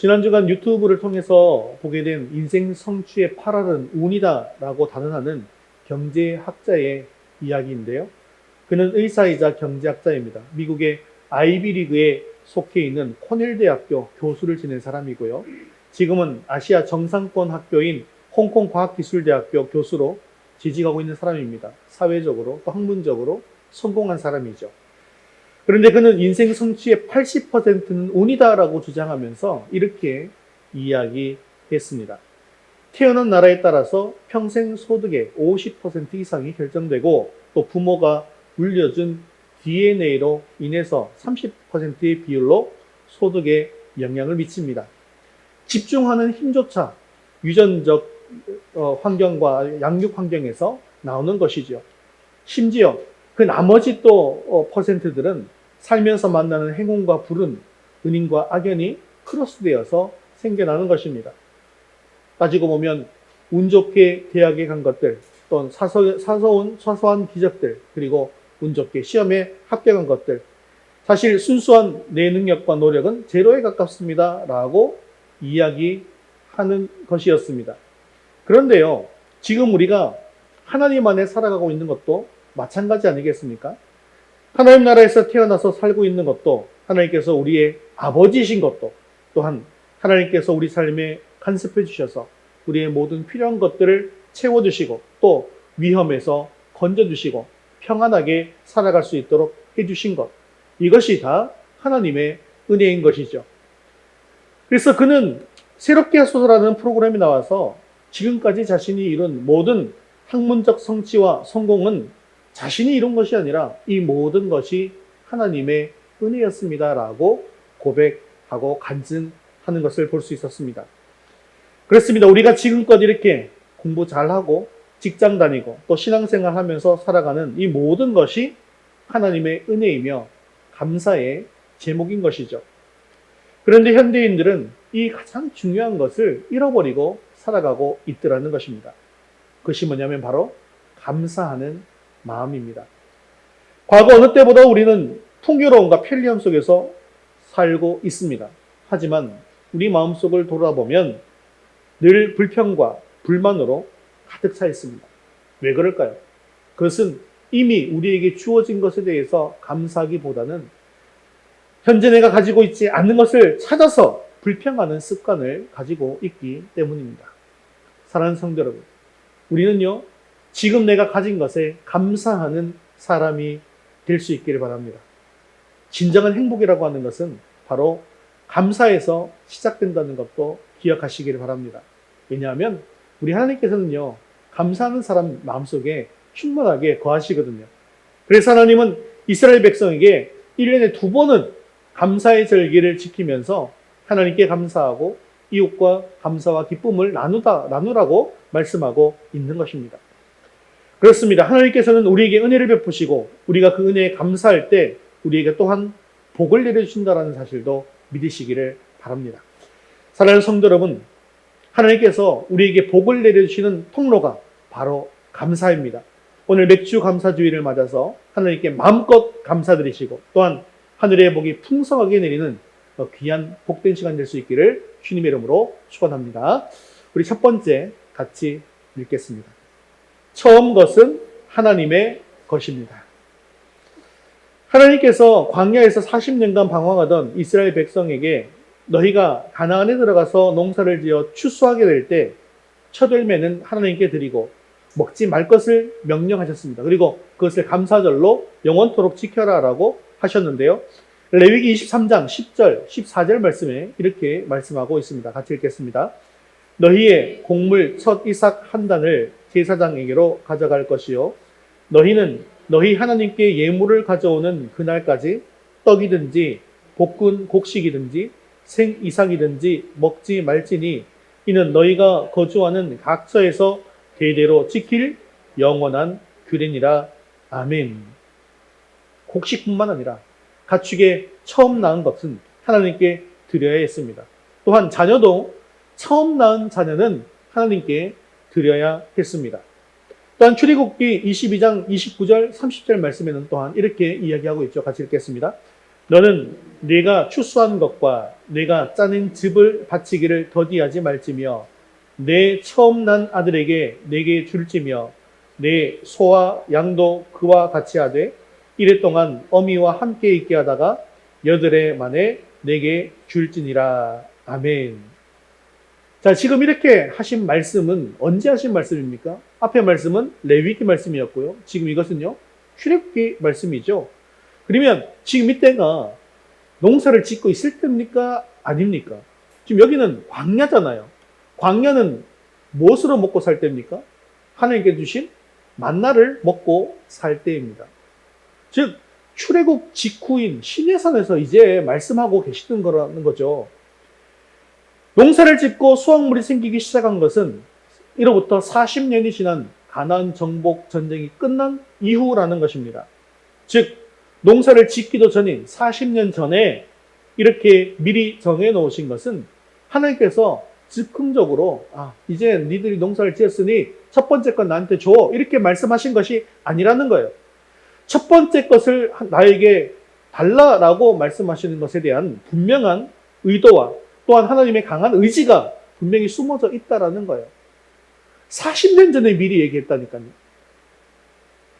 지난주간 유튜브를 통해서 보게 된 인생 성취의 8알은 운이다라고 단언하는 경제학자의 이야기인데요. 그는 의사이자 경제학자입니다. 미국의 아이비리그에 속해 있는 코넬 대학교 교수를 지낸 사람이고요. 지금은 아시아 정상권 학교인 홍콩 과학기술대학교 교수로 재직하고 있는 사람입니다. 사회적으로 또 학문적으로 성공한 사람이죠. 그런데 그는 인생 성취의 80%는 운이다라고 주장하면서 이렇게 이야기했습니다. 태어난 나라에 따라서 평생 소득의 50% 이상이 결정되고 또 부모가 물려준 DNA로 인해서 30%의 비율로 소득에 영향을 미칩니다. 집중하는 힘조차 유전적 환경과 양육 환경에서 나오는 것이죠. 심지어 그 나머지 또 퍼센트들은 살면서 만나는 행운과 불운, 은인과 악연이 크로스되어서 생겨나는 것입니다. 따지고 보면 운 좋게 대학에 간 것들, 또는 사소한 기적들, 그리고 운 좋게 시험에 합격한 것들, 사실 순수한 내 능력과 노력은 제로에 가깝습니다 라고 이야기하는 것이었습니다. 그런데요, 지금 우리가 하나님 안에 살아가고 있는 것도 마찬가지 아니겠습니까? 하나님 나라에서 태어나서 살고 있는 것도, 하나님께서 우리의 아버지이신 것도, 또한 하나님께서 우리 삶에 간섭해 주셔서 우리의 모든 필요한 것들을 채워주시고 또 위험에서 건져주시고 평안하게 살아갈 수 있도록 해주신 것, 이것이 다 하나님의 은혜인 것이죠. 그래서 그는 새롭게 하소서라는 프로그램이 나와서 지금까지 자신이 이룬 모든 학문적 성취와 성공은 자신이 이룬 것이 아니라 이 모든 것이 하나님의 은혜였습니다라고 고백하고 간증하는 것을 볼 수 있었습니다. 그렇습니다. 우리가 지금껏 이렇게 공부 잘하고 직장 다니고 또 신앙생활 하면서 살아가는 이 모든 것이 하나님의 은혜이며 감사의 제목인 것이죠. 그런데 현대인들은 이 가장 중요한 것을 잃어버리고 살아가고 있더라는 것입니다. 그것이 뭐냐면 바로 감사하는 마음입니다. 과거 어느 때보다 우리는 풍요로움과 편리함 속에서 살고 있습니다. 하지만 우리 마음속을 돌아보면 늘 불평과 불만으로 가득 차 있습니다. 왜 그럴까요? 그것은 이미 우리에게 주어진 것에 대해서 감사하기보다는 현재 내가 가지고 있지 않는 것을 찾아서 불평하는 습관을 가지고 있기 때문입니다. 사랑하는 성도 여러분, 우리는요, 지금 내가 가진 것에 감사하는 사람이 될 수 있기를 바랍니다. 진정한 행복이라고 하는 것은 바로 감사에서 시작된다는 것도 기억하시기를 바랍니다. 왜냐하면 우리 하나님께서는요, 감사하는 사람 마음속에 충만하게 거하시거든요. 그래서 하나님은 이스라엘 백성에게 1년에 2번은 감사의 절기를 지키면서 하나님께 감사하고 이웃과 감사와 기쁨을 나누라고 말씀하고 있는 것입니다. 그렇습니다. 하나님께서는 우리에게 은혜를 베푸시고 우리가 그 은혜에 감사할 때 우리에게 또한 복을 내려주신다는 사실도 믿으시기를 바랍니다. 사랑하는 성도 여러분, 하나님께서 우리에게 복을 내려주시는 통로가 바로 감사입니다. 오늘 맥주 감사주의를 맞아서 하나님께 마음껏 감사드리시고 또한 하늘의 복이 풍성하게 내리는 귀한 복된 시간 될 수 있기를 주님의 이름으로 축원합니다. 우리 첫 번째 같이 읽겠습니다. 처음 것은 하나님의 것입니다. 하나님께서 광야에서 40년간 방황하던 이스라엘 백성에게 너희가 가나안에 들어가서 농사를 지어 추수하게 될 때 첫 열매는 하나님께 드리고 먹지 말 것을 명령하셨습니다. 그리고 그것을 감사절로 영원토록 지켜라라고 하셨는데요. 레위기 23장 10절, 14절 말씀에 이렇게 말씀하고 있습니다. 같이 읽겠습니다. 너희의 곡물 첫 이삭 한 단을 제사장에게로 가져갈 것이요 너희는 너희 하나님께 예물을 가져오는 그날까지 떡이든지 볶은 곡식이든지 생 이삭이든지 먹지 말지니 이는 너희가 거주하는 각처에서 대대로 지킬 영원한 규례니라. 아멘. 곡식뿐만 아니라 가축의 처음 낳은 것은 하나님께 드려야 했습니다. 또한 자녀도 처음 낳은 자녀는 하나님께 드려야 했습니다. 또한 출애굽기 22장 29절 30절 말씀에는 또한 이렇게 이야기하고 있죠. 같이 읽겠습니다. 너는 네가 추수한 것과 네가 짜낸 즙을 바치기를 더디하지 말지며 내 처음 난 아들에게 내게 줄지며 내 소와 양도 그와 같이 하되 이래 동안 어미와 함께 있게 하다가 8해 만에 내게 줄지니라. 아멘. 자, 지금 이렇게 하신 말씀은 언제 하신 말씀입니까? 앞에 말씀은 레위기 말씀이었고요. 지금 이것은요, 출애굽기 말씀이죠. 그러면 지금 이때가 농사를 짓고 있을 때입니까? 아닙니까? 지금 여기는 광야잖아요. 광야는 무엇으로 먹고 살 때입니까? 하나님께 주신 만나를 먹고 살 때입니다. 즉 출애굽 직후인 시내산에서 이제 말씀하고 계시는 거라는 거죠. 농사를 짓고 수확물이 생기기 시작한 것은 이로부터 40년이 지난 가나안 정복 전쟁이 끝난 이후라는 것입니다. 즉 농사를 짓기도 전인 40년 전에 이렇게 미리 정해 놓으신 것은 하나님께서 즉흥적으로 이제 니들이 농사를 지었으니 첫 번째 건 나한테 줘 이렇게 말씀하신 것이 아니라는 거예요. 첫 번째 것을 나에게 달라라고 말씀하시는 것에 대한 분명한 의도와 또한 하나님의 강한 의지가 분명히 숨어져 있다라는 거예요. 40년 전에 미리 얘기했다니까요.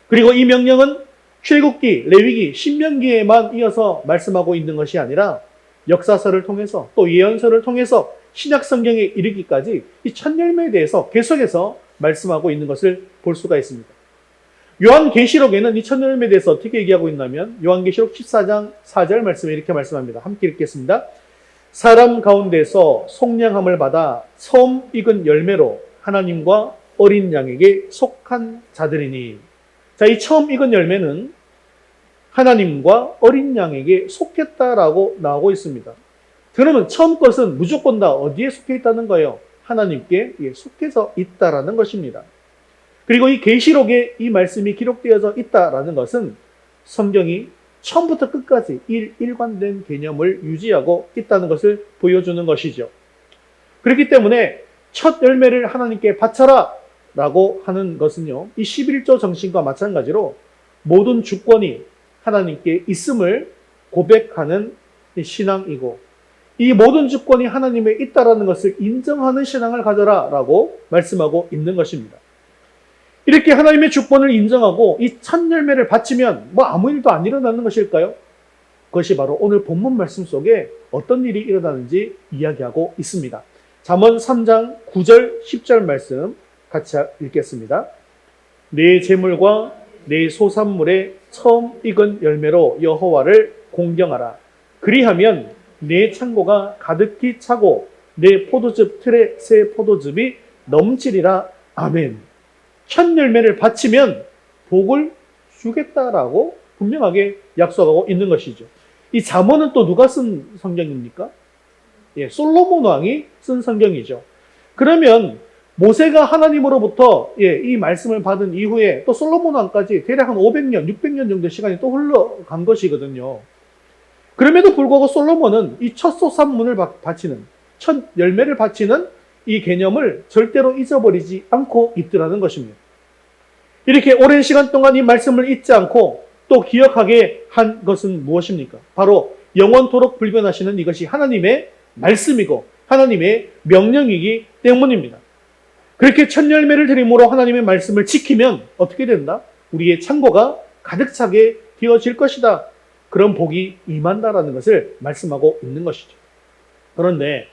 그리고 이 명령은 출애굽기, 레위기, 신명기에만 이어서 말씀하고 있는 것이 아니라 역사서를 통해서 또 예언서를 통해서 신약 성경에 이르기까지 이 첫 열매에 대해서 계속해서 말씀하고 있는 것을 볼 수가 있습니다. 요한계시록에는 이 첫 열매에 대해서 어떻게 얘기하고 있냐면 요한계시록 14장 4절 말씀에 이렇게 말씀합니다. 함께 읽겠습니다. 사람 가운데서 속량함을 받아 처음 익은 열매로 하나님과 어린 양에게 속한 자들이니. 자, 이 처음 익은 열매는 하나님과 어린 양에게 속했다라고 나오고 있습니다. 그러면 처음 것은 무조건 다 어디에 속해 있다는 거예요? 하나님께 속해서 있다라는 것입니다. 그리고 이 계시록에 이 말씀이 기록되어져 있다라는 것은 성경이 처음부터 끝까지 일관된 개념을 유지하고 있다는 것을 보여주는 것이죠. 그렇기 때문에 첫 열매를 하나님께 바쳐라 라고 하는 것은요, 이 11조 정신과 마찬가지로 모든 주권이 하나님께 있음을 고백하는 신앙이고, 이 모든 주권이 하나님에 있다라는 것을 인정하는 신앙을 가져라 라고 말씀하고 있는 것입니다. 이렇게 하나님의 주권을 인정하고 이 첫 열매를 바치면 아무 일도 안 일어나는 것일까요? 그것이 바로 오늘 본문 말씀 속에 어떤 일이 일어나는지 이야기하고 있습니다. 잠언 3장 9절 10절 말씀 같이 읽겠습니다. 내 재물과 내 소산물의 처음 익은 열매로 여호와를 공경하라. 그리하면 내 창고가 가득히 차고 내 포도즙 틀에 새 포도즙이 넘치리라. 아멘. 첫 열매를 바치면 복을 주겠다라고 분명하게 약속하고 있는 것이죠. 이 잠언은 또 누가 쓴 성경입니까? 솔로몬 왕이 쓴 성경이죠. 그러면 모세가 하나님으로부터 이 말씀을 받은 이후에 또 솔로몬 왕까지 대략 한 500년, 600년 정도 시간이 또 흘러간 것이거든요. 그럼에도 불구하고 솔로몬은 이 첫 소산물을 바치는, 첫 열매를 바치는 이 개념을 절대로 잊어버리지 않고 있더라는 것입니다. 이렇게 오랜 시간 동안 이 말씀을 잊지 않고 또 기억하게 한 것은 무엇입니까? 바로 영원토록 불변하시는 이것이 하나님의 말씀이고 하나님의 명령이기 때문입니다. 그렇게 첫 열매를 드림으로 하나님의 말씀을 지키면 어떻게 된다? 우리의 창고가 가득 차게 되어질 것이다. 그런 복이 임한다라는 것을 말씀하고 있는 것이죠. 그런데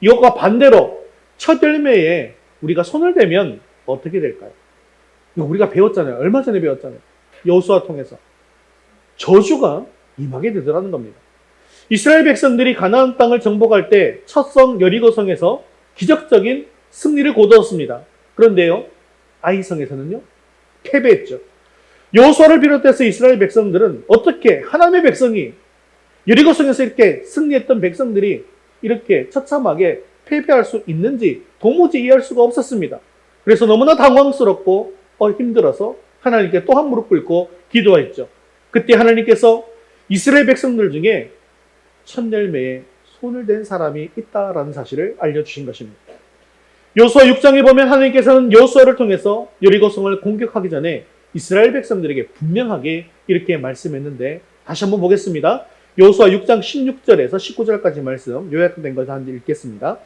이것과 반대로 첫 열매에 우리가 손을 대면 어떻게 될까요? 우리가 배웠잖아요. 얼마 전에 배웠잖아요. 여호수아 통해서. 저주가 임하게 되더라는 겁니다. 이스라엘 백성들이 가나안 땅을 정복할 때 첫 성 여리고성에서 기적적인 승리를 거두었습니다. 그런데요, 아이성에서는요, 패배했죠. 여호수아를 비롯해서 이스라엘 백성들은 어떻게 하나님의 백성이 여리고성에서 이렇게 승리했던 백성들이 이렇게 처참하게 패배할 수 있는지 도무지 이해할 수가 없었습니다. 그래서 너무나 당황스럽고 힘들어서 하나님께 또 한 무릎 꿇고 기도했죠. 그때 하나님께서 이스라엘 백성들 중에 첫 열매에 손을 댄 사람이 있다라는 사실을 알려주신 것입니다. 여호수아 6장에 보면 하나님께서는 여호수아를 통해서 여리고성을 공격하기 전에 이스라엘 백성들에게 분명하게 이렇게 말씀했는데 다시 한번 보겠습니다. 여호수아 6장 16절에서 19절까지 말씀 요약된 것을 한번 읽겠습니다.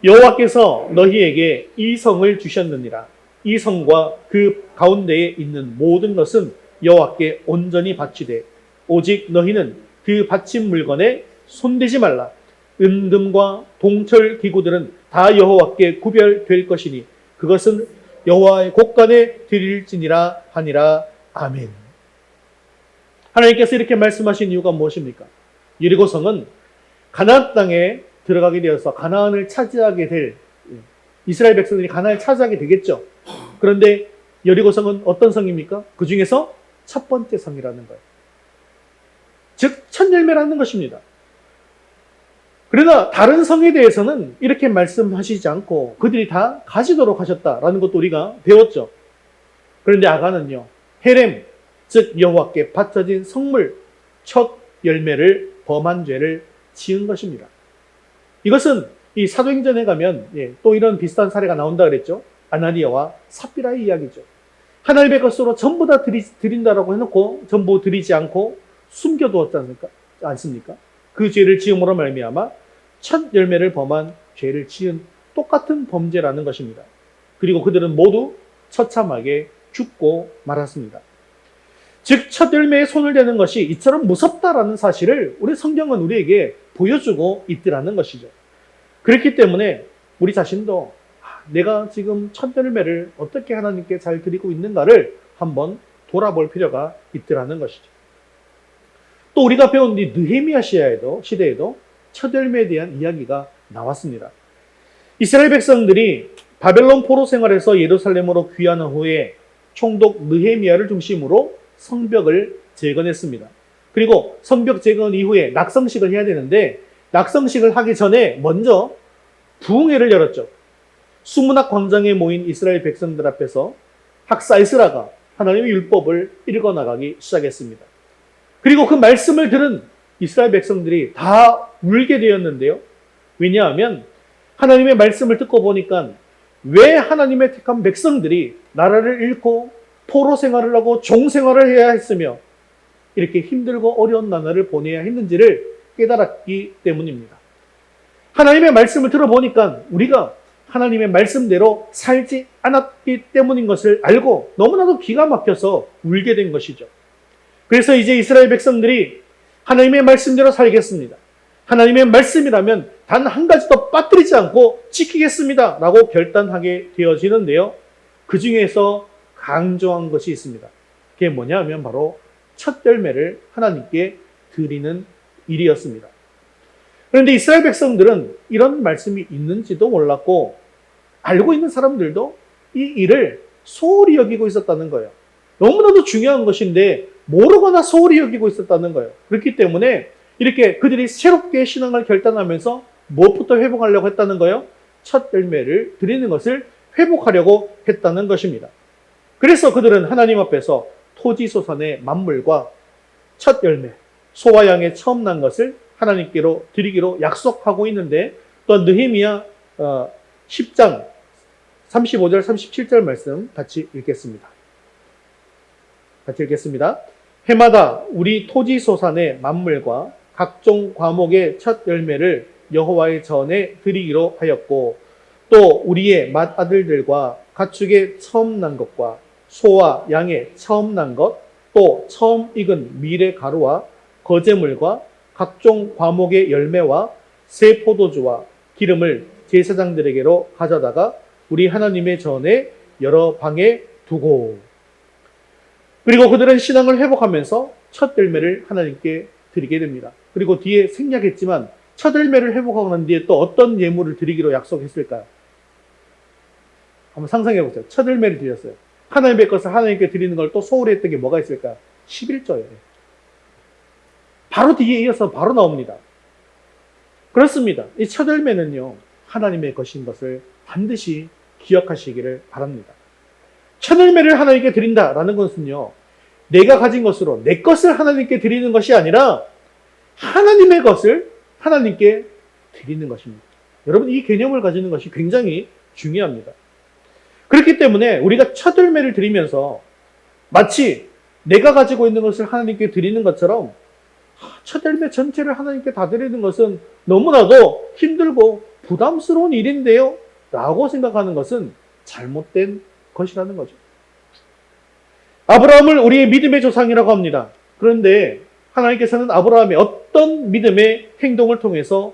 여호와께서 너희에게 이 성을 주셨느니라. 이 성과 그 가운데에 있는 모든 것은 여호와께 온전히 바치되 오직 너희는 그 바친 물건에 손대지 말라. 은금과 동철 기구들은 다 여호와께 구별될 것이니 그것은 여호와의 곳간에 드릴지니라 하니라. 아멘. 하나님께서 이렇게 말씀하신 이유가 무엇입니까? 여리고성은 가나안 땅에 들어가게 되어서 가나안을 차지하게 될, 이스라엘 백성들이 가나안을 차지하게 되겠죠. 그런데 여리고성은 어떤 성입니까? 그 중에서 첫 번째 성이라는 거예요. 즉 첫 열매라는 것입니다. 그러나 다른 성에 대해서는 이렇게 말씀하시지 않고 그들이 다 가지도록 하셨다라는 것도 우리가 배웠죠. 그런데 아간은요, 헤렘, 즉 여호와께 바쳐진 성물 첫 열매를 범한 죄를 지은 것입니다. 이것은 이 사도행전에 가면 또 이런 비슷한 사례가 나온다 그랬죠. 아나니아와 삽비라의 이야기죠. 하나님의 것으로 전부 다 드린다라고 해놓고 전부 드리지 않고 숨겨두었지 않습니까? 그 죄를 지음으로 말미암아 첫 열매를 범한 죄를 지은 똑같은 범죄라는 것입니다. 그리고 그들은 모두 처참하게 죽고 말았습니다. 즉 첫 열매에 손을 대는 것이 이처럼 무섭다라는 사실을 우리 성경은 우리에게 보여주고 있더라는 것이죠. 그렇기 때문에 우리 자신도 내가 지금 첫 열매를 어떻게 하나님께 잘 드리고 있는가를 한번 돌아볼 필요가 있더라는 것이죠. 또 우리가 배운 이 느헤미야 시대에도 첫 열매에 대한 이야기가 나왔습니다. 이스라엘 백성들이 바벨론 포로 생활에서 예루살렘으로 귀환한 후에 총독 느헤미야를 중심으로 성벽을 재건했습니다. 그리고 성벽 재건 이후에 낙성식을 해야 되는데 낙성식을 하기 전에 먼저 부흥회를 열었죠. 수문학 광장에 모인 이스라엘 백성들 앞에서 학사 에스라가 하나님의 율법을 읽어나가기 시작했습니다. 그리고 그 말씀을 들은 이스라엘 백성들이 다 울게 되었는데요. 왜냐하면 하나님의 말씀을 듣고 보니까 왜 하나님의 택한 백성들이 나라를 잃고 포로 생활을 하고 종 생활을 해야 했으며 이렇게 힘들고 어려운 나날을 보내야 했는지를 깨달았기 때문입니다. 하나님의 말씀을 들어보니까 우리가 하나님의 말씀대로 살지 않았기 때문인 것을 알고 너무나도 기가 막혀서 울게 된 것이죠. 그래서 이제 이스라엘 백성들이 하나님의 말씀대로 살겠습니다. 하나님의 말씀이라면 단 한 가지도 빠뜨리지 않고 지키겠습니다. 라고 결단하게 되어지는데요. 그 중에서 강조한 것이 있습니다. 그게 뭐냐 하면 바로 첫 열매를 하나님께 드리는 일이었습니다. 그런데 이스라엘 백성들은 이런 말씀이 있는지도 몰랐고 알고 있는 사람들도 이 일을 소홀히 여기고 있었다는 거예요. 너무나도 중요한 것인데 모르거나 소홀히 여기고 있었다는 거예요. 그렇기 때문에 이렇게 그들이 새롭게 신앙을 결단하면서 무엇부터 회복하려고 했다는 거예요? 첫 열매를 드리는 것을 회복하려고 했다는 것입니다. 그래서 그들은 하나님 앞에서 토지소산의 만물과 첫 열매, 소와 양의 처음 난 것을 하나님께로 드리기로 약속하고 있는데 또 느헤미야 10장 35절 37절 말씀 같이 읽겠습니다. 해마다 우리 토지소산의 만물과 각종 과목의 첫 열매를 여호와의 전에 드리기로 하였고 또 우리의 맏아들들과 가축의 처음 난 것과 소와 양의 처음 난 것, 또 처음 익은 밀의 가루와 거제물과 각종 과목의 열매와 새 포도주와 기름을 제사장들에게로 가져다가 우리 하나님의 전에 여러 방에 두고. 그리고 그들은 신앙을 회복하면서 첫 열매를 하나님께 드리게 됩니다. 그리고 뒤에 생략했지만 첫 열매를 회복하고 난 뒤에 또 어떤 예물을 드리기로 약속했을까요? 한번 상상해 보세요. 첫 열매를 드렸어요. 하나님의 것을 하나님께 드리는 걸 또 소홀히 했던 게 뭐가 있을까요? 11조예요. 바로 뒤에 이어서 바로 나옵니다. 그렇습니다. 이 첫 열매는요, 하나님의 것인 것을 반드시 기억하시기를 바랍니다. 첫 열매를 하나님께 드린다라는 것은요, 내가 가진 것으로 내 것을 하나님께 드리는 것이 아니라 하나님의 것을 하나님께 드리는 것입니다. 여러분, 이 개념을 가지는 것이 굉장히 중요합니다. 그렇기 때문에 우리가 첫 열매를 드리면서 마치 내가 가지고 있는 것을 하나님께 드리는 것처럼 첫 열매 전체를 하나님께 다 드리는 것은 너무나도 힘들고 부담스러운 일인데요 라고 생각하는 것은 잘못된 것이라는 거죠. 아브라함을 우리의 믿음의 조상이라고 합니다. 그런데 하나님께서는 아브라함의 어떤 믿음의 행동을 통해서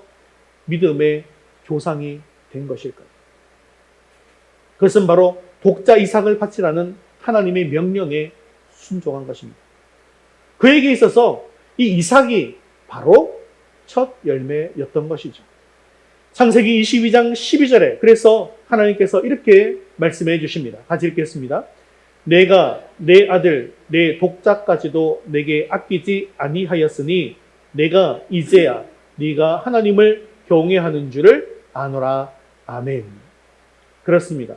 믿음의 조상이 된 것일까요? 그것은 바로 독자 이삭을 바치라는 하나님의 명령에 순종한 것입니다. 그에게 있어서 이 이삭이 바로 첫 열매였던 것이죠. 창세기 22장 12절에 그래서 하나님께서 이렇게 말씀해 주십니다. 같이 읽겠습니다. 내가 내 아들 내 독자까지도 내게 아끼지 아니하였으니 내가 이제야 네가 하나님을 경외하는 줄을 아노라. 아멘. 그렇습니다.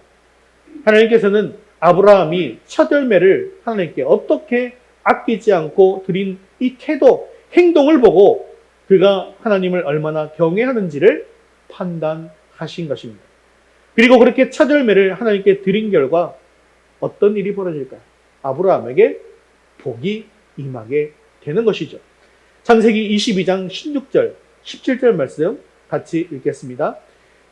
하나님께서는 아브라함이 첫 열매를 하나님께 어떻게 아끼지 않고 드린 이 태도, 행동을 보고 그가 하나님을 얼마나 경외하는지를 판단하신 것입니다. 그리고 그렇게 첫 열매를 하나님께 드린 결과 어떤 일이 벌어질까요? 아브라함에게 복이 임하게 되는 것이죠. 창세기 22장 16절, 17절 말씀 같이 읽겠습니다.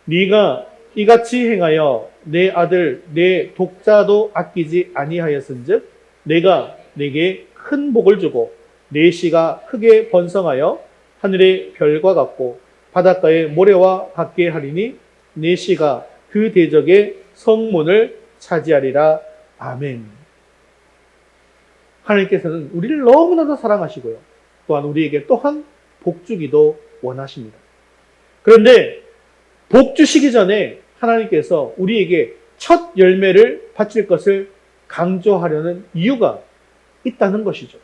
네가 이같이 행하여 내 아들 내 독자도 아끼지 아니하였은즉 내가 네게 큰 복을 주고 내 씨가 크게 번성하여 하늘의 별과 같고 바닷가의 모래와 같게 하리니 내 씨가 그 대적의 성문을 차지하리라. 아멘. 하나님께서는 우리를 너무나도 사랑하시고요. 또한 우리에게 또한 복 주기도 원하십니다. 그런데 복 주시기 전에 하나님께서 우리에게 첫 열매를 바칠 것을 강조하려는 이유가 있다는 것이죠.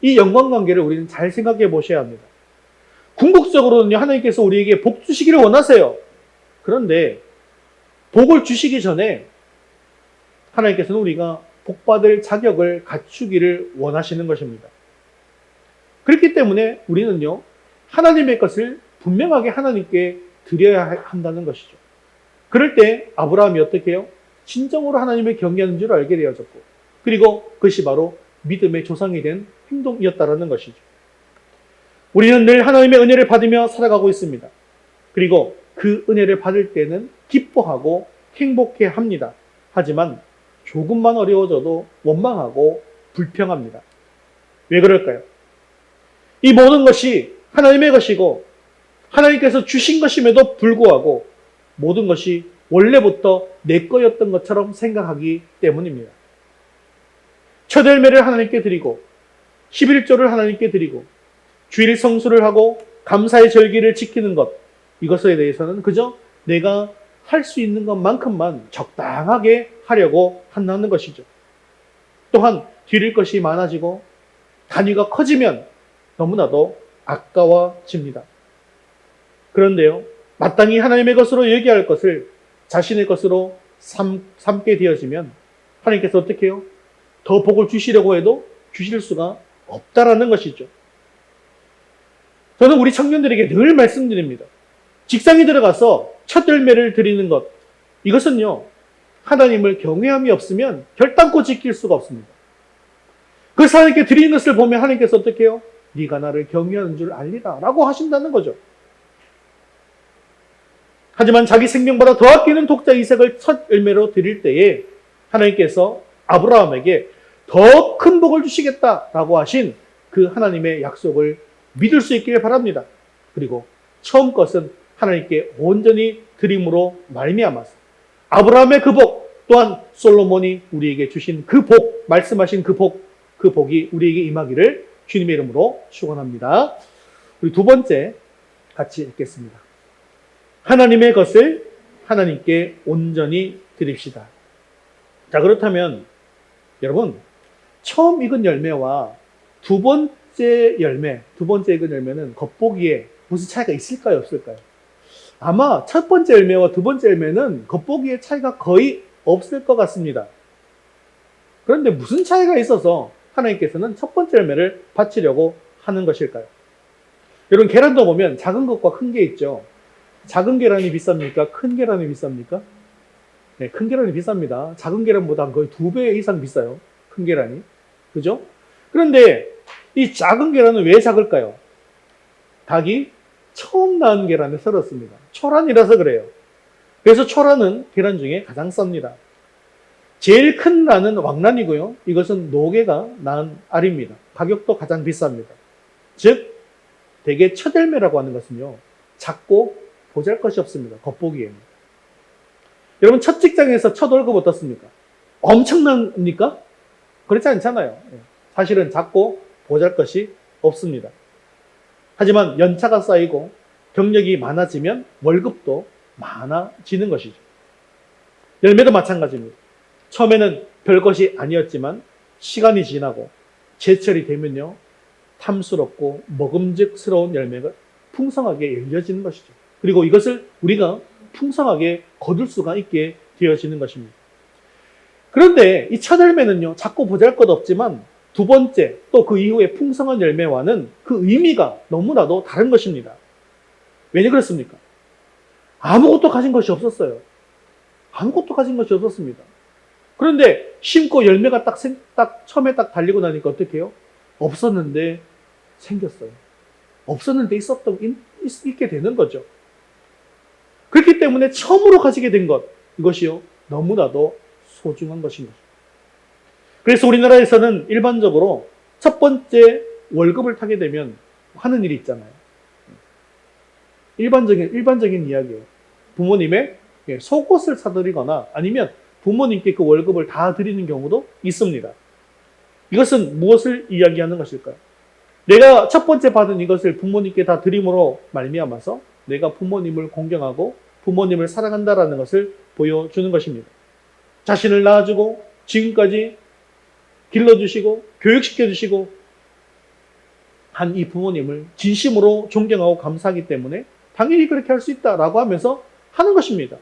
이 연관관계를 우리는 잘 생각해 보셔야 합니다. 궁극적으로는요, 하나님께서 우리에게 복 주시기를 원하세요. 그런데 복을 주시기 전에 하나님께서는 우리가 복받을 자격을 갖추기를 원하시는 것입니다. 그렇기 때문에 우리는요, 하나님의 것을 분명하게 하나님께 드려야 한다는 것이죠. 그럴 때 아브라함이 어떻게 해요? 진정으로 하나님을 경외하는 줄 알게 되어졌고, 그리고 그것이 바로 믿음의 조상이 된 행동이었다는 것이죠. 우리는 늘 하나님의 은혜를 받으며 살아가고 있습니다. 그리고 그 은혜를 받을 때는 기뻐하고 행복해 합니다. 하지만 조금만 어려워져도 원망하고 불평합니다. 왜 그럴까요? 이 모든 것이 하나님의 것이고 하나님께서 주신 것임에도 불구하고 모든 것이 원래부터 내 거였던 것처럼 생각하기 때문입니다. 첫 열매를 하나님께 드리고 11조를 하나님께 드리고 주일 성수를 하고 감사의 절기를 지키는 것, 이것에 대해서는 그저 내가 할 수 있는 것만큼만 적당하게 하려고 한다는 것이죠. 또한 드릴 것이 많아지고 단위가 커지면 너무나도 아까워집니다. 그런데요, 마땅히 하나님의 것으로 얘기할 것을 자신의 것으로 삼게 되어지면 하나님께서 어떻게 해요? 더 복을 주시려고 해도 주실 수가 없다라는 것이죠. 저는 우리 청년들에게 늘 말씀드립니다. 직장에 들어가서 첫 열매를 드리는 것, 이것은요, 하나님을 경외함이 없으면 결단코 지킬 수가 없습니다. 그래서 하나님께 드리는 것을 보면 하나님께서 어떻게 해요? 네가 나를 경외하는 줄 알리라 라고 하신다는 거죠. 하지만 자기 생명보다 더 아끼는 독자 이삭을 첫 열매로 드릴 때에 하나님께서 아브라함에게 더 큰 복을 주시겠다라고 하신 그 하나님의 약속을 믿을 수 있기를 바랍니다. 그리고 처음 것은 하나님께 온전히 드림으로 말미암아서 아브라함의 그 복, 또한 솔로몬이 우리에게 주신 그 복, 말씀하신 그 복이 우리에게 임하기를 주님의 이름으로 축원합니다. 우리 두 번째 같이 읽겠습니다. 하나님의 것을 하나님께 온전히 드립시다. 자, 그렇다면 여러분, 처음 익은 열매와 두 번째 익은 열매는 겉보기에 무슨 차이가 있을까요, 없을까요? 아마 첫 번째 열매와 두 번째 열매는 겉보기에 차이가 거의 없을 것 같습니다. 그런데 무슨 차이가 있어서 하나님께서는 첫 번째 열매를 바치려고 하는 것일까요? 여러분, 계란도 보면 작은 것과 큰 게 있죠. 작은 계란이 비쌉니까? 큰 계란이 비쌉니까? 네, 큰 계란이 비쌉니다. 작은 계란보다 거의 2배 이상 비싸요. 큰 계란이. 그죠? 그런데 이 작은 계란은 왜 작을까요? 닭이 처음 낳은 계란을 썰었습니다. 초란이라서 그래요. 그래서 초란은 계란 중에 가장 쌉니다. 제일 큰 란은 왕란이고요. 이것은 노개가 낳은 알입니다. 가격도 가장 비쌉니다. 즉, 대개 첫 열매라고 하는 것은요, 작고 보잘것이 없습니다. 겉보기에는. 여러분, 첫 직장에서 첫 월급 어떻습니까? 엄청납니까? 그렇지 않잖아요. 사실은 작고 보잘것이 없습니다. 하지만 연차가 쌓이고 경력이 많아지면 월급도 많아지는 것이죠. 열매도 마찬가지입니다. 처음에는 별것이 아니었지만 시간이 지나고 제철이 되면요, 탐스럽고 먹음직스러운 열매가 풍성하게 열려지는 것이죠. 그리고 이것을 우리가 풍성하게 거둘 수가 있게 되어지는 것입니다. 그런데 이 첫 열매는요, 작고 보잘것없지만 두 번째 또 그 이후에 풍성한 열매와는 그 의미가 너무나도 다른 것입니다. 왜 그렇습니까? 아무것도 가진 것이 없었어요. 아무것도 가진 것이 없었습니다. 그런데 심고 열매가 딱 처음에 딱 달리고 나니까 어떻게 해요? 없었는데 생겼어요. 없었는데 있게 되는 거죠. 그렇기 때문에 처음으로 가지게 된 것, 이것이요, 너무나도 소중한 것인 거죠. 그래서 우리나라에서는 일반적으로 첫 번째 월급을 타게 되면 하는 일이 있잖아요. 일반적인 이야기예요. 부모님의 속옷을 사드리거나 아니면 부모님께 그 월급을 다 드리는 경우도 있습니다. 이것은 무엇을 이야기하는 것일까요? 내가 첫 번째 받은 이것을 부모님께 다 드림으로 말미암아서 내가 부모님을 공경하고 부모님을 사랑한다라는 것을 보여주는 것입니다. 자신을 낳아주고 지금까지 길러주시고 교육시켜주시고 한 이 부모님을 진심으로 존경하고 감사하기 때문에 당연히 그렇게 할 수 있다라고 하면서 하는 것입니다.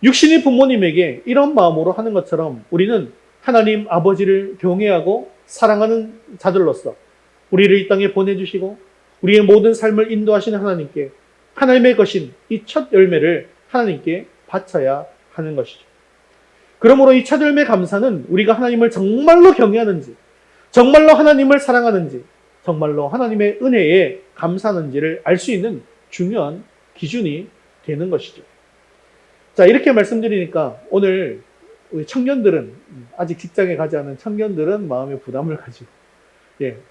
육신의 부모님에게 이런 마음으로 하는 것처럼 우리는 하나님 아버지를 경외하고 사랑하는 자들로서 우리를 이 땅에 보내주시고 우리의 모든 삶을 인도하시는 하나님께 하나님의 것인 이 첫 열매를 하나님께 바쳐야 하는 것이죠. 그러므로 이 첫 열매 감사는 우리가 하나님을 정말로 경외하는지, 정말로 하나님을 사랑하는지, 정말로 하나님의 은혜에 감사하는지를 알 수 있는 중요한 기준이 되는 것이죠. 자, 이렇게 말씀드리니까 오늘 우리 청년들은, 아직 직장에 가지 않은 청년들은 마음의 부담을 가지고,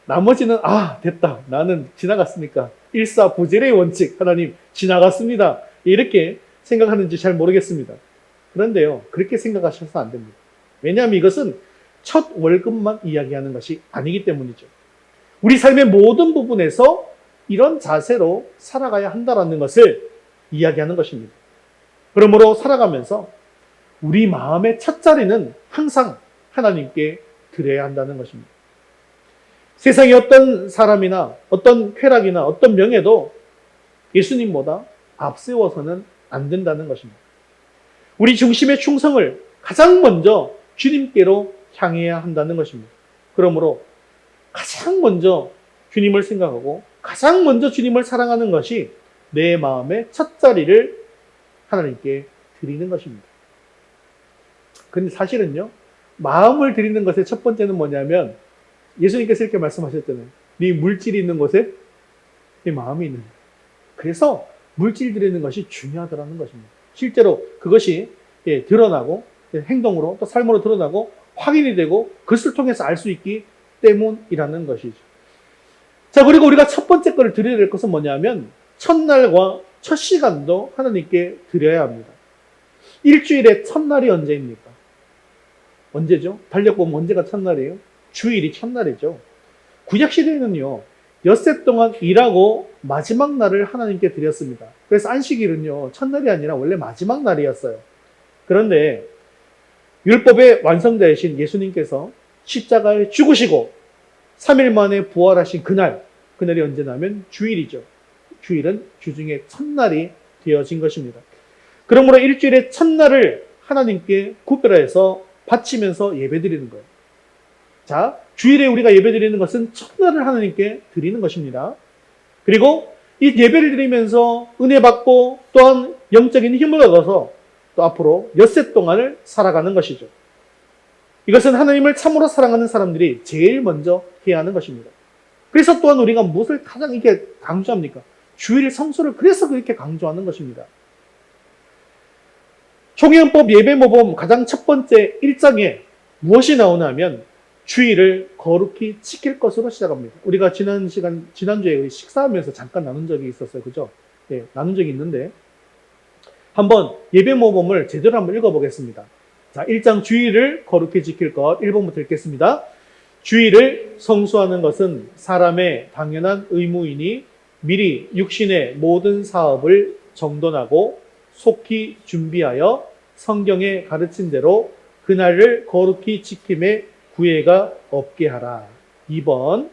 나머지는 됐다, 나는 지나갔으니까 일사부재의 원칙, 하나님 지나갔습니다, 이렇게 생각하는지 잘 모르겠습니다. 그런데요, 그렇게 생각하셔서 안 됩니다. 왜냐하면 이것은 첫 월급만 이야기하는 것이 아니기 때문이죠. 우리 삶의 모든 부분에서 이런 자세로 살아가야 한다는 것을 이야기하는 것입니다. 그러므로 살아가면서 우리 마음의 첫 자리는 항상 하나님께 드려야 한다는 것입니다. 세상의 어떤 사람이나 어떤 쾌락이나 어떤 명예도 예수님보다 앞세워서는 안 된다는 것입니다. 우리 중심의 충성을 가장 먼저 주님께로 향해야 한다는 것입니다. 그러므로 가장 먼저 주님을 생각하고 가장 먼저 주님을 사랑하는 것이 내 마음의 첫 자리를 하나님께 드리는 것입니다. 근데 사실은요, 마음을 드리는 것의 첫 번째는 뭐냐면 예수님께서 이렇게 말씀하셨잖아요. 네 물질이 있는 곳에 네 마음이 있는 거예요. 그래서 물질 드리는 것이 중요하다는 것입니다. 실제로 그것이 드러나고 행동으로 또 삶으로 드러나고 확인이 되고 그것을 통해서 알 수 있기 때문이라는 것이죠. 자, 그리고 우리가 첫 번째 거를 드려야 될 것은 뭐냐면 첫날과 첫 시간도 하나님께 드려야 합니다. 일주일의 첫날이 언제입니까? 언제죠? 달력보면 언제가 첫날이에요? 주일이 첫날이죠. 구약시대에는요, 엿새 동안 일하고 마지막 날을 하나님께 드렸습니다. 그래서 안식일은요, 첫날이 아니라 원래 마지막 날이었어요. 그런데 율법의 완성자이신 예수님께서 십자가에 죽으시고 3일 만에 부활하신 그날이 언제냐면 주일이죠. 주일은 주중의 첫날이 되어진 것입니다. 그러므로 일주일의 첫날을 하나님께 구별해서 바치면서 예배드리는 거예요. 자, 주일에 우리가 예배드리는 것은 첫날을 하나님께 드리는 것입니다. 그리고 이 예배를 드리면서 은혜 받고 또한 영적인 힘을 얻어서 또 앞으로 엿새 동안을 살아가는 것이죠. 이것은 하나님을 참으로 사랑하는 사람들이 제일 먼저 해야 하는 것입니다. 그래서 또한 우리가 무엇을 가장 이렇게 강조합니까? 주일 성수를 그래서 그렇게 강조하는 것입니다. 총회헌법 예배모범 가장 첫 번째 1장에 무엇이 나오냐면 주일을 거룩히 지킬 것으로 시작합니다. 우리가 지난주에 우리 식사하면서 잠깐 나눈 적이 있었어요. 그죠? 예, 나눈 적이 있는데 한번 예배모범을 제대로 한번 읽어보겠습니다. 자, 1장 주일을 거룩히 지킬 것 1번부터 읽겠습니다. 주일을 성수하는 것은 사람의 당연한 의무이니 미리 육신의 모든 사업을 정돈하고 속히 준비하여 성경에 가르친 대로 그날을 거룩히 지킴에 구애가 없게 하라. 2번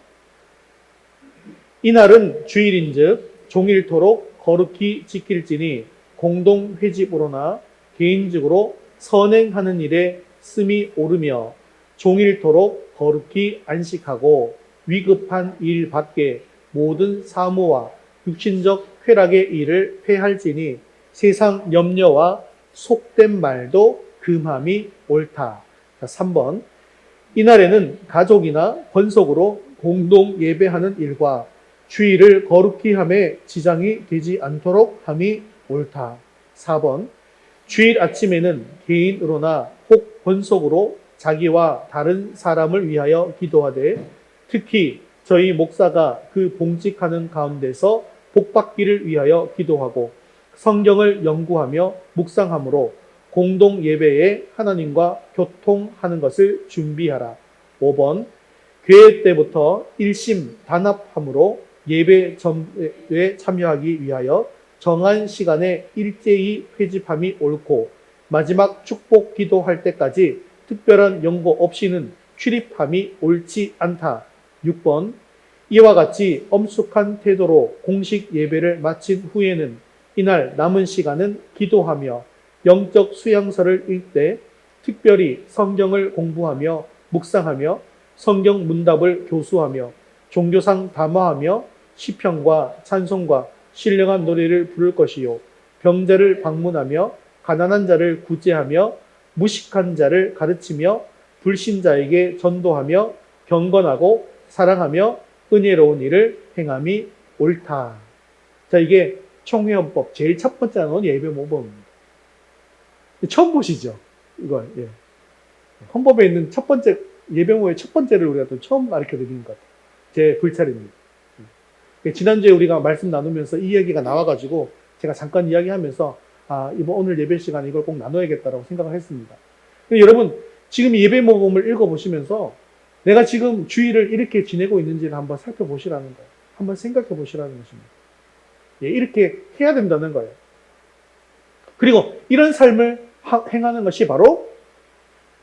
이날은 주일인즉 종일토록 거룩히 지킬지니 공동 회집으로나 개인적으로 선행하는 일에 씀이 오르며 종일토록 거룩히 안식하고 위급한 일 밖에 모든 사무와 육신적 쾌락의 일을 폐할지니 세상 염려와 속된 말도 금함이 옳다. 3번 이날에는 가족이나 권속으로 공동 예배하는 일과 주일을 거룩히 함에 지장이 되지 않도록 함이 옳다. 4번 주일 아침에는 개인으로나 혹 권속으로 자기와 다른 사람을 위하여 기도하되 특히 저희 목사가 그 봉직하는 가운데서 복받기를 위하여 기도하고 성경을 연구하며 묵상함으로 공동 예배에 하나님과 교통하는 것을 준비하라. 5번 교회 때부터 일심 단합함으로 예배 전에 참여하기 위하여 정한 시간에 일제히 회집함이 옳고 마지막 축복 기도할 때까지 특별한 연고 없이는 출입함이 옳지 않다. 6번 이와 같이 엄숙한 태도로 공식 예배를 마친 후에는 이날 남은 시간은 기도하며 영적 수양서를 읽되 특별히 성경을 공부하며 묵상하며 성경 문답을 교수하며 종교상 담화하며 시편과 찬송과 신령한 노래를 부를 것이요 병자를 방문하며 가난한 자를 구제하며 무식한 자를 가르치며 불신자에게 전도하며 경건하고 사랑하며 은혜로운 일을 행함이 옳다. 자, 이게 총회헌법 제일 첫 번째 나온 예배 모범입니다. 처음 보시죠? 이걸, 예. 헌법에 있는 첫 번째, 예배모의 첫 번째를 우리가 또 처음 가르쳐 드리는 것 같아요. 제 불찰입니다. 지난주에 우리가 말씀 나누면서 이 얘기가 나와가지고 제가 잠깐 이야기하면서 이번 오늘 예배 시간에 이걸 꼭 나눠야겠다라고 생각을 했습니다. 여러분, 지금 예배 모범을 읽어보시면서 내가 지금 주일을 이렇게 지내고 있는지를 한번 살펴보시라는 거예요. 한번 생각해 보시라는 것입니다. 예, 이렇게 해야 된다는 거예요. 그리고 이런 삶을 행하는 것이 바로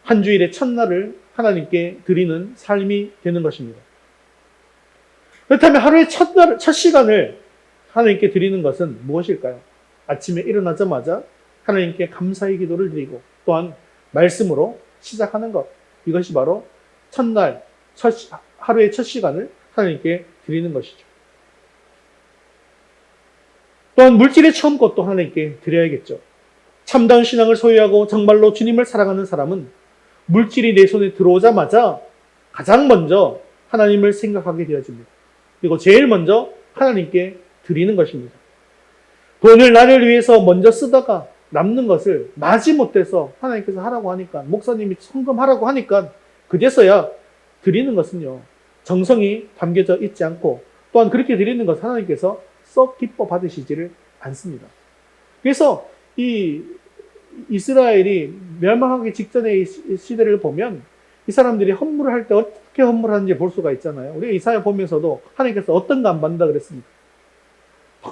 한 주일의 첫날을 하나님께 드리는 삶이 되는 것입니다. 그렇다면 하루의 첫 시간을 하나님께 드리는 것은 무엇일까요? 아침에 일어나자마자 하나님께 감사의 기도를 드리고 또한 말씀으로 시작하는 것. 이것이 바로 첫날, 하루의 첫 시간을 하나님께 드리는 것이죠. 또한 물질의 처음 것도 하나님께 드려야겠죠. 참다운 신앙을 소유하고 정말로 주님을 사랑하는 사람은 물질이 내 손에 들어오자마자 가장 먼저 하나님을 생각하게 되어집니다. 그리고 제일 먼저 하나님께 드리는 것입니다. 돈을 나를 위해서 먼저 쓰다가 남는 것을 마지못해서 하나님께서 하라고 하니까, 목사님이 헌금하라고 하니까 그제서야 드리는 것은요, 정성이 담겨져 있지 않고 또한 그렇게 드리는 것은 하나님께서 썩 기뻐 받으시지를 않습니다. 그래서 이 이스라엘이 멸망하기 직전의 시대를 보면 이 사람들이 헌물을 할 때 어떻게 헌물하는지 볼 수가 있잖아요. 우리가 이사야 보면서도 하나님께서 어떤 거 안 받는다 그랬습니까?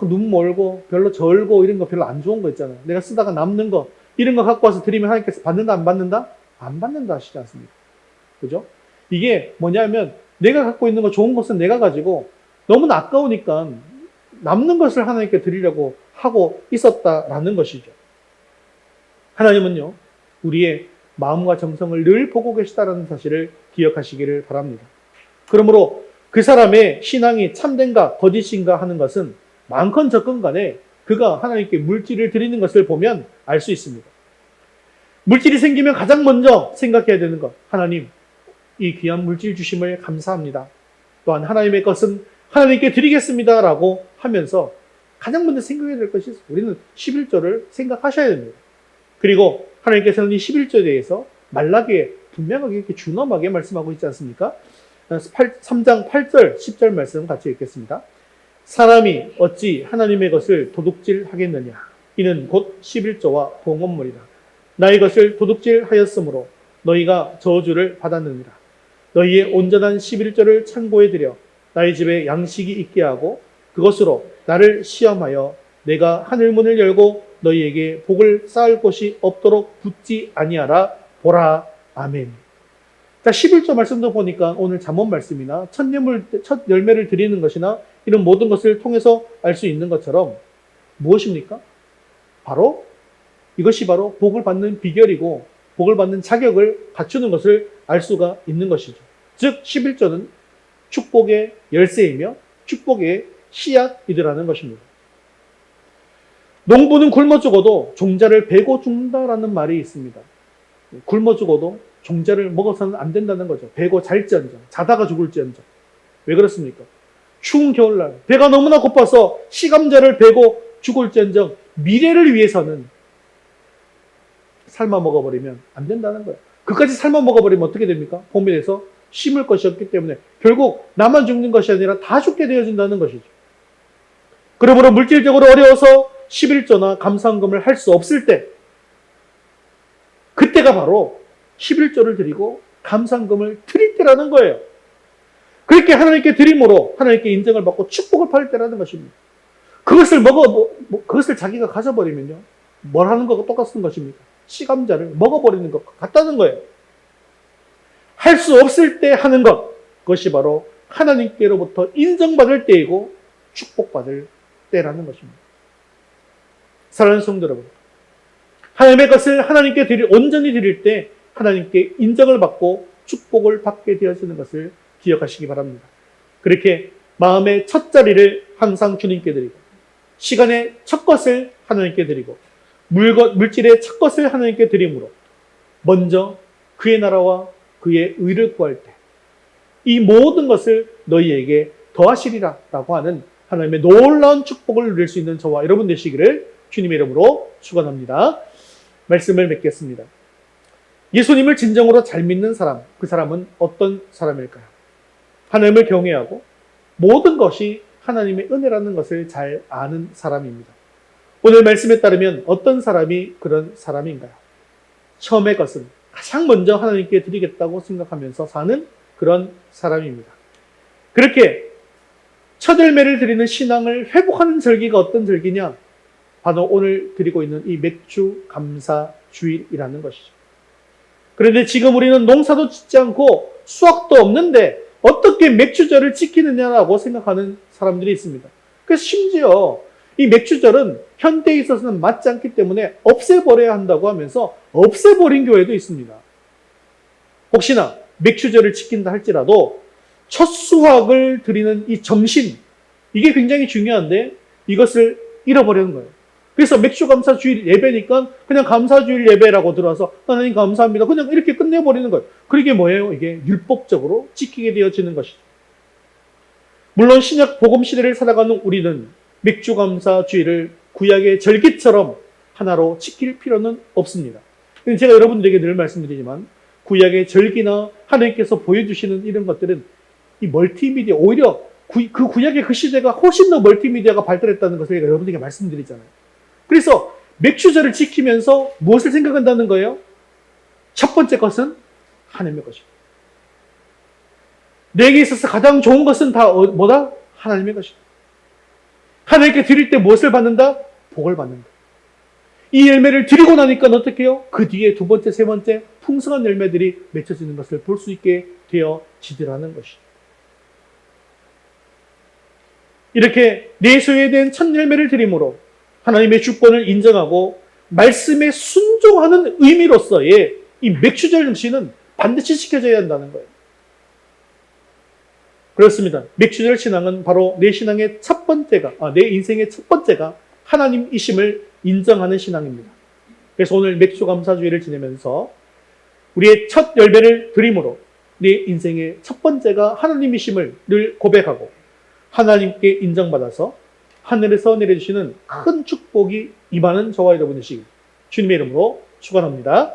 눈 멀고 별로 절고 이런 거 별로 안 좋은 거 있잖아요. 내가 쓰다가 남는 거 이런 거 갖고 와서 드리면 하나님께서 받는다 안 받는다? 안 받는다 하시지 않습니까? 그죠? 이게 뭐냐면 내가 갖고 있는 거 좋은 것은 내가 가지고 너무나 아까우니까 남는 것을 하나님께 드리려고 하고 있었다라는 것이죠. 하나님은요, 우리의 마음과 정성을 늘 보고 계시다라는 사실을 기억하시기를 바랍니다. 그러므로 그 사람의 신앙이 참된가 거짓인가 하는 것은 많건 적건 간에 그가 하나님께 물질을 드리는 것을 보면 알 수 있습니다. 물질이 생기면 가장 먼저 생각해야 되는 것, 하나님, 이 귀한 물질 주심을 감사합니다. 또한 하나님의 것은 하나님께 드리겠습니다라고 하면서 가장 먼저 생각해야 될 것이 우리는 11조를 생각하셔야 됩니다. 그리고 하나님께서는 이 11조에 대해서 말라기에 분명하게 이렇게 준엄하게 말씀하고 있지 않습니까? 3장 8절, 10절 말씀 같이 읽겠습니다. 사람이 어찌 하나님의 것을 도둑질하겠느냐? 이는 곧 11조와 봉헌물이라. 나의 것을 도둑질하였으므로 너희가 저주를 받았느니라. 너희의 온전한 11조를 창고에 들여 나의 집에 양식이 있게 하고 그것으로 나를 시험하여 내가 하늘문을 열고 너희에게 복을 쌓을 곳이 없도록 붙지 아니하라. 보라. 아멘. 자, 11조 말씀도 보니까 오늘 잠언 말씀이나 첫 열매를 드리는 것이나 이런 모든 것을 통해서 알 수 있는 것처럼 무엇입니까? 이것이 바로 복을 받는 비결이고 복을 받는 자격을 갖추는 것을 알 수가 있는 것이죠. 즉 11조는 축복의 열쇠이며 축복의 씨앗이더라는 것입니다. 농부는 굶어 죽어도 종자를 베고 죽는다라는 말이 있습니다. 굶어 죽어도 종자를 먹어서는 안 된다는 거죠. 베고 잘지언정, 자다가 죽을지언정. 왜 그렇습니까? 추운 겨울날 배가 너무나 고파서 시감자를 베고 죽을지언정 미래를 위해서는 삶아 먹어버리면 안 된다는 거예요. 그까지 삶아 먹어버리면 어떻게 됩니까? 봄에 돼서 심을 것이 없기 때문에 결국 나만 죽는 것이 아니라 다 죽게 되어진다는 것이죠. 그러므로 물질적으로 어려워서 11조나 감사헌금을 할 수 없을 때 그때가 바로 11조를 드리고 감사헌금을 드릴 때라는 거예요. 그렇게 하나님께 드림으로 하나님께 인정을 받고 축복을 받을 때라는 것입니다. 그것을 자기가 가져버리면요. 뭘 하는 것과 똑같은 것입니까? 시감자를 먹어버리는 것 같다는 거예요. 할 수 없을 때 하는 것, 그것이 바로 하나님께로부터 인정받을 때이고 축복받을 때라는 것입니다. 사랑하는 성도 여러분, 하나님의 것을 하나님께 온전히 드릴 때 하나님께 인정을 받고 축복을 받게 되어지는 것을 기억하시기 바랍니다. 그렇게 마음의 첫 자리를 항상 주님께 드리고 시간의 첫 것을 하나님께 드리고 물질의 첫 것을 하나님께 드림으로 먼저 그의 나라와 그의 의를 구할 때 이 모든 것을 너희에게 더하시리라 라고 하는 하나님의 놀라운 축복을 누릴 수 있는 저와 여러분 되시기를 주님의 이름으로 축원합니다. 말씀을 맺겠습니다. 예수님을 진정으로 잘 믿는 사람, 그 사람은 어떤 사람일까요? 하나님을 경외하고 모든 것이 하나님의 은혜라는 것을 잘 아는 사람입니다. 오늘 말씀에 따르면 어떤 사람이 그런 사람인가요? 처음의 것은 가장 먼저 하나님께 드리겠다고 생각하면서 사는 그런 사람입니다. 그렇게 첫 열매를 드리는 신앙을 회복하는 절기가 어떤 절기냐? 바로 오늘 드리고 있는 이 맥주 감사 주일이라는 것이죠. 그런데 지금 우리는 농사도 짓지 않고 수확도 없는데 어떻게 맥주절을 지키느냐라고 생각하는 사람들이 있습니다. 그래서 심지어 이 맥주절은 현대에 있어서는 맞지 않기 때문에 없애버려야 한다고 하면서 없애버린 교회도 있습니다. 혹시나 맥주절을 지킨다 할지라도 첫 수확을 드리는 이 정신, 이게 굉장히 중요한데 이것을 잃어버리는 거예요. 그래서 맥주 감사 주일 예배니까 그냥 감사 주일 예배라고 들어와서 하나님 감사합니다. 그냥 이렇게 끝내버리는 거예요. 그게 뭐예요? 이게 율법적으로 지키게 되어지는 것이죠. 물론 신약 복음 시대를 살아가는 우리는 맥주 감사 주일을 구약의 절기처럼 하나로 지킬 필요는 없습니다. 제가 여러분들에게 늘 말씀드리지만 구약의 절기나 하나님께서 보여주시는 이런 것들은 이 멀티미디어, 오히려 그 구약의 그 시대가 훨씬 더 멀티미디어가 발달했다는 것을 제가 여러분들에게 말씀드리잖아요. 그래서 맥주절을 지키면서 무엇을 생각한다는 거예요? 첫 번째 것은 하나님의 것이다. 내게 있어서 가장 좋은 것은 다 뭐다? 하나님의 것이다. 하나님께 드릴 때 무엇을 받는다? 복을 받는다. 이 열매를 드리고 나니까 어떻게 해요? 그 뒤에 두 번째, 세 번째 풍성한 열매들이 맺혀지는 것을 볼 수 있게 되어지더라는 것이죠. 이렇게 내 소유에 대한 첫 열매를 드림으로 하나님의 주권을 인정하고 말씀에 순종하는 의미로서의 이 맥주절 정신은 반드시 지켜져야 한다는 거예요. 그렇습니다. 맥주절 신앙은 바로 내 신앙의 첫 번째가, 내 인생의 첫 번째가 하나님이심을 인정하는 신앙입니다. 그래서 오늘 맥주 감사주일을 지내면서 우리의 첫 열매를 드림으로 내 인생의 첫 번째가 하나님이심을 늘 고백하고 하나님께 인정받아서 하늘에서 내려주시는 큰 축복이 임하는 저와 여러분 되시길 주님의 이름으로 축원합니다.